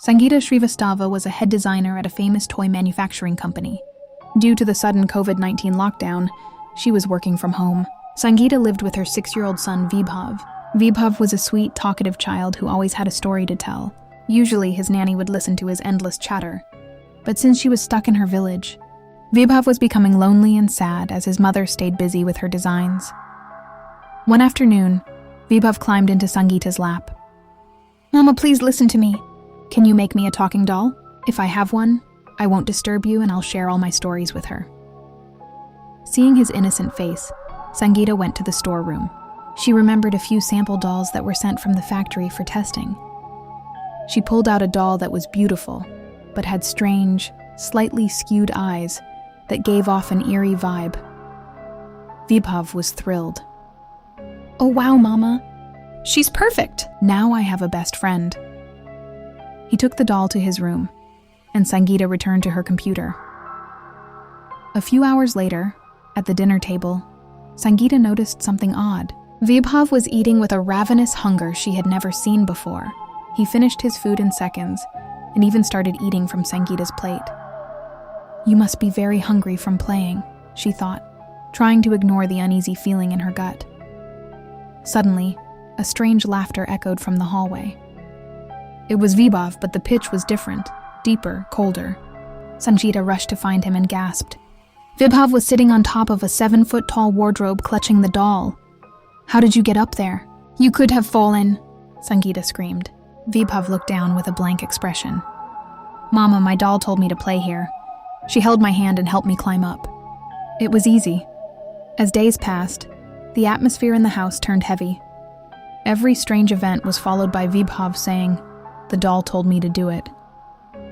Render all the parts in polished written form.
Sangeeta Srivastava was a head designer at a famous toy manufacturing company. Due to the sudden COVID-19 lockdown, she was working from home. Sangeeta lived with her 6-year-old son, Vibhav. Vibhav was a sweet, talkative child who always had a story to tell. Usually, his nanny would listen to his endless chatter. But since she was stuck in her village, Vibhav was becoming lonely and sad as his mother stayed busy with her designs. One afternoon, Vibhav climbed into Sangeeta's lap. "Mama, please listen to me. Can you make me a talking doll? If I have one, I won't disturb you and I'll share all my stories with her." Seeing his innocent face, Sangeeta went to the storeroom. She remembered a few sample dolls that were sent from the factory for testing. She pulled out a doll that was beautiful, but had strange, slightly skewed eyes that gave off an eerie vibe. Vibhav was thrilled. "Oh wow, Mama. She's perfect. Now I have a best friend." He took the doll to his room, and Sangeeta returned to her computer. A few hours later, at the dinner table, Sangeeta noticed something odd. Vibhav was eating with a ravenous hunger she had never seen before. He finished his food in seconds, and even started eating from Sangeeta's plate. "You must be very hungry from playing," she thought, trying to ignore the uneasy feeling in her gut. Suddenly, a strange laughter echoed from the hallway. It was Vibhav, but the pitch was different, deeper, colder. Sangeeta rushed to find him and gasped. Vibhav was sitting on top of a 7-foot-tall wardrobe clutching the doll. "How did you get up there? You could have fallen," Sangeeta screamed. Vibhav looked down with a blank expression. "Mama, my doll told me to play here. She held my hand and helped me climb up. It was easy." As days passed, the atmosphere in the house turned heavy. Every strange event was followed by Vibhav saying, "The doll told me to do it."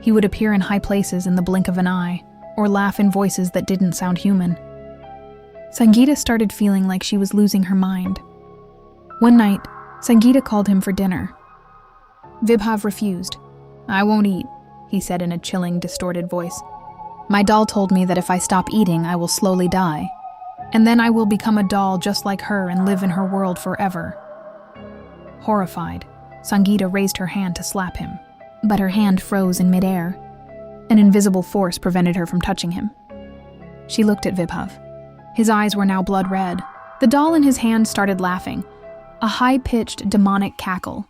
He would appear in high places in the blink of an eye, or laugh in voices that didn't sound human. Sangeeta started feeling like she was losing her mind. One night, Sangeeta called him for dinner. Vibhav refused. "I won't eat," he said in a chilling, distorted voice. "My doll told me that if I stop eating, I will slowly die. And then I will become a doll just like her and live in her world forever." Horrified, Sangeeta raised her hand to slap him, but her hand froze in midair. An invisible force prevented her from touching him. She looked at Vibhav. His eyes were now blood red. The doll in his hand started laughing, a high-pitched, demonic cackle.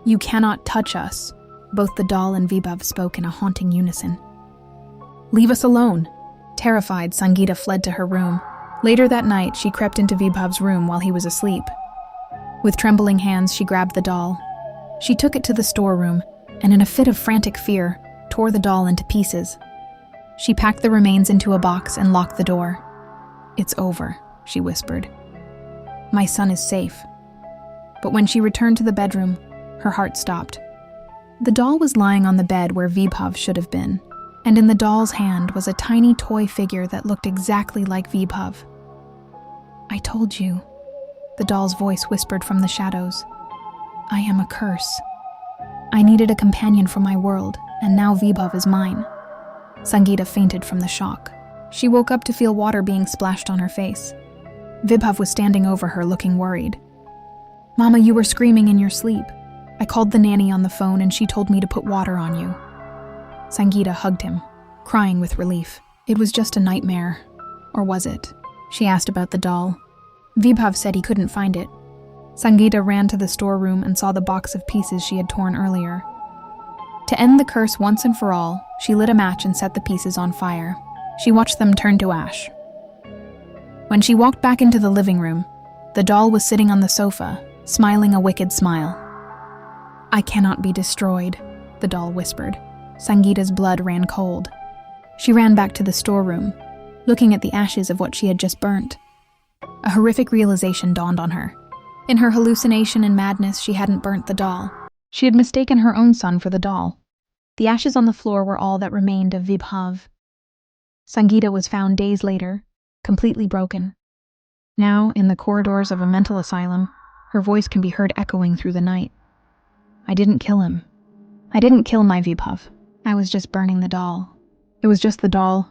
"You cannot touch us," both the doll and Vibhav spoke in a haunting unison. "Leave us alone." Terrified, Sangeeta fled to her room. Later that night, she crept into Vibhav's room while he was asleep. With trembling hands, she grabbed the doll. She took it to the storeroom, and in a fit of frantic fear, tore the doll into pieces. She packed the remains into a box and locked the door. "It's over," she whispered. "My son is safe." But when she returned to the bedroom, her heart stopped. The doll was lying on the bed where Vibhav should have been, and in the doll's hand was a tiny toy figure that looked exactly like Vibhav. "I told you," the doll's voice whispered from the shadows. "I am a curse. I needed a companion for my world, and now Vibhav is mine." Sangeeta fainted from the shock. She woke up to feel water being splashed on her face. Vibhav was standing over her, looking worried. "Mama, you were screaming in your sleep. I called the nanny on the phone and she told me to put water on you." Sangeeta hugged him, crying with relief. It was just a nightmare. Or was it? She asked about the doll. Vibhav said he couldn't find it. Sangeeta ran to the storeroom and saw the box of pieces she had torn earlier. To end the curse once and for all, she lit a match and set the pieces on fire. She watched them turn to ash. When she walked back into the living room, the doll was sitting on the sofa, smiling a wicked smile. "I cannot be destroyed," the doll whispered. Sangeeta's blood ran cold. She ran back to the storeroom, looking at the ashes of what she had just burnt. A horrific realization dawned on her. In her hallucination and madness, she hadn't burnt the doll. She had mistaken her own son for the doll. The ashes on the floor were all that remained of Vibhav. Sangeeta was found days later, completely broken. Now, in the corridors of a mental asylum, her voice can be heard echoing through the night. "I didn't kill him. I didn't kill my Vibhav. I was just burning the doll. It was just the doll,